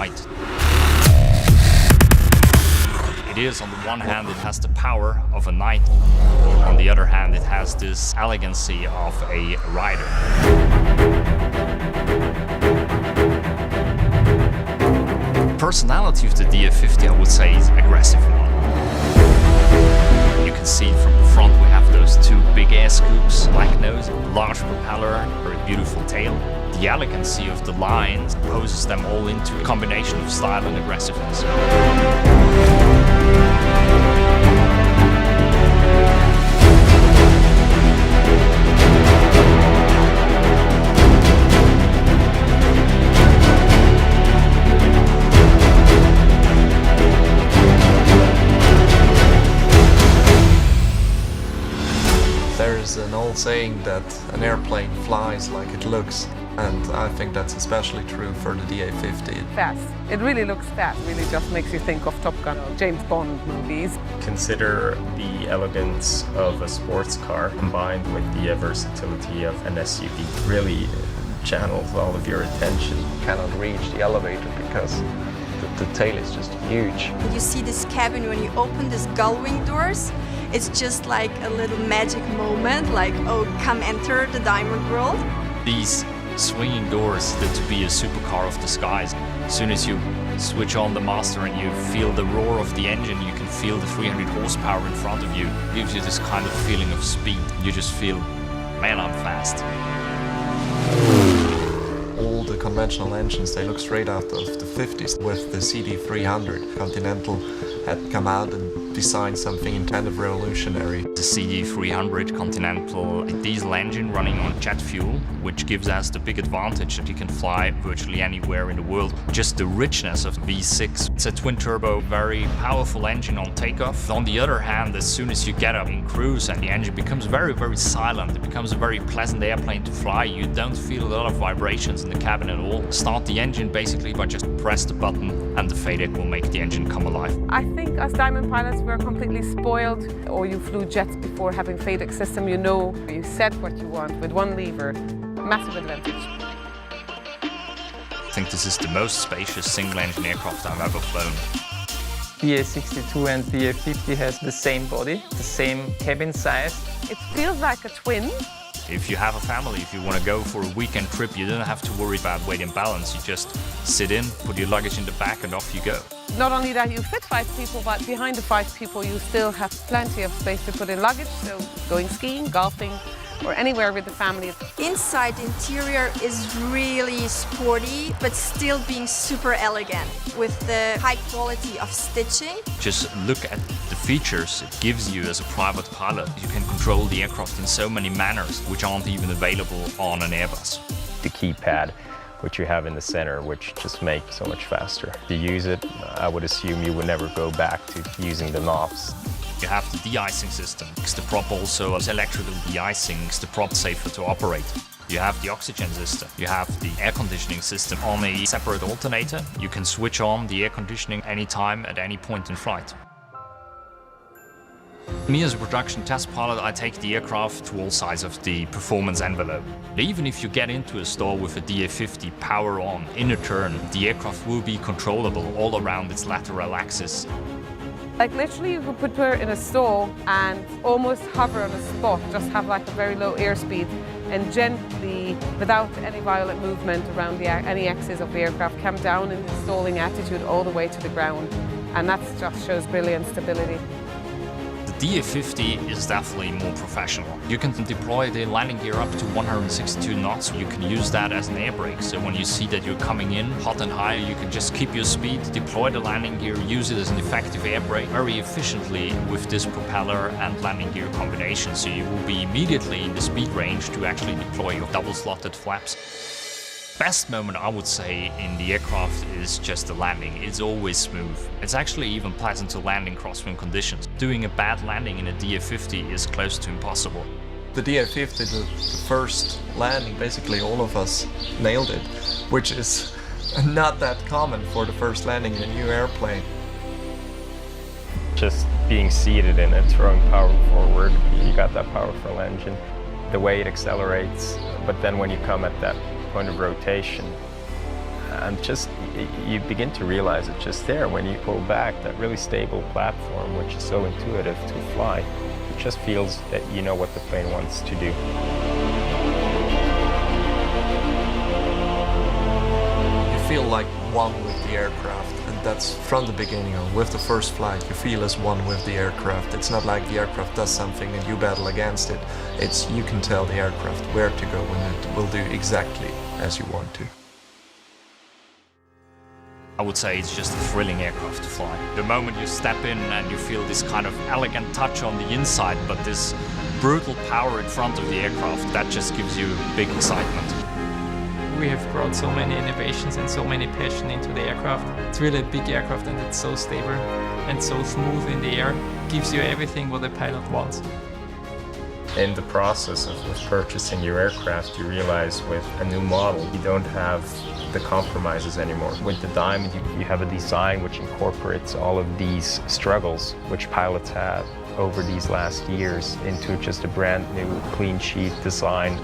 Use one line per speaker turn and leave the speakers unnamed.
night. It is, on the one hand, it has the power of a knight. On the other hand, it has this elegancy of a rider. The personality of the DA50, I would say, is aggressive one. You can see from the front we have those two big air scoops, black nose, large propeller, very beautiful tail. The elegancy of the lines poses them all into a combination of style and aggressiveness.
There's an old saying that an airplane flies like it looks, and I think that's especially true for the DA50.
Fast. It really looks fast. It really just makes you think of Top Gun or James Bond movies.
Consider the elegance of a sports car combined with the versatility of an SUV. Really channels all of your attention.
You cannot reach the elevator because the tail is just huge.
You see this cabin when you open these gull-wing doors. It's just like a little magic moment, like, oh, come enter the Diamond world.
These swinging doors that to be a supercar of the skies. As soon as you switch on the master and you feel the roar of the engine, you can feel the 300 horsepower in front of you. It gives you this kind of feeling of speed. You just feel, man, I'm fast.
All the conventional engines, they look straight out of the 50s. With the CD-300, Continental had come out and designed something kind of revolutionary.
The CD-300 Continental diesel engine running on jet fuel, which gives us the big advantage that you can fly virtually anywhere in the world. Just the richness of V6. It's a twin-turbo, very powerful engine on takeoff. On the other hand, as soon as you get up in cruise and the engine becomes very, very silent, it becomes a very pleasant airplane to fly. You don't feel a lot of vibrations in the cabin at all. Start the engine basically by just press the button and the FADEC will make the engine come alive.
I think us Diamond pilots were completely spoiled, or you flew jets before having FADEC system. You know, you set what you want with one lever. Massive advantage.
I think this is the most spacious single-engine aircraft I've ever flown.
DA62 and DA50 has the same body, the same cabin size.
It feels like a twin.
If you have a family, if you want to go for a weekend trip, you don't have to worry about weight and balance. You just sit in, put your luggage in the back and off you go.
Not only that, you fit 5 people, but behind the 5 people you still have plenty of space to put in luggage. So going skiing, golfing, or anywhere with the family.
Inside, the interior is really sporty, but still being super elegant with the high quality of stitching.
Just look at the features it gives you as a private pilot. You can control the aircraft in so many manners which aren't even available on an Airbus.
The keypad, which you have in the center, which just makes so much faster. To use it, I would assume you would never go back to using the knobs.
You have the de-icing system. The prop also is electrical de-icing, makes the prop safer to operate. You have the oxygen system. You have the air conditioning system on a separate alternator. You can switch on the air conditioning anytime at any point in flight. Me as a production test pilot, I take the aircraft to all sides of the performance envelope. Even if you get into a stall with a DA50 power on in a turn, the aircraft will be controllable all around its lateral axis.
Like literally you could put her in a stall and almost hover on a spot, just have like a very low airspeed and gently, without any violent movement around any axis of the aircraft, come down in the stalling attitude all the way to the ground. And that just shows brilliant stability.
The DA50 is definitely more professional. You can deploy the landing gear up to 162 knots. You can use that as an air brake. So when you see that you're coming in hot and high, you can just keep your speed, deploy the landing gear, use it as an effective air brake very efficiently with this propeller and landing gear combination. So you will be immediately in the speed range to actually deploy your double-slotted flaps. Best moment I would say in the aircraft is just the landing. It's always smooth. It's actually even pleasant to land in crosswind conditions. Doing a bad landing in a DA50 is close to impossible.
The DA50, the first landing, basically all of us nailed it, which is not that common for the first landing in a new airplane.
Just being seated in it, throwing power forward, you got that powerful engine. The way it accelerates, but then when you come at that point of rotation, and just you begin to realize it's just there when you pull back, that really stable platform, which is so intuitive to fly. It just feels that you know what the plane wants to do.
You feel like one with the aircraft, and that's from the beginning on. With the first flight, you feel as one with the aircraft. It's not like the aircraft does something and you battle against it. It's you can tell the aircraft where to go and it will do exactly as you want to.
I would say it's just a thrilling aircraft to fly. The moment you step in and you feel this kind of elegant touch on the inside, but this brutal power in front of the aircraft, that just gives you big excitement.
We have brought so many innovations and so many passion into the aircraft. It's really a big aircraft and it's so stable and so smooth in the air. It gives you everything what a pilot wants.
In the process of purchasing your aircraft, you realize with a new model, you don't have the compromises anymore. With the Diamond, you have a design which incorporates all of these struggles which pilots had over these last years into just a brand new clean sheet design.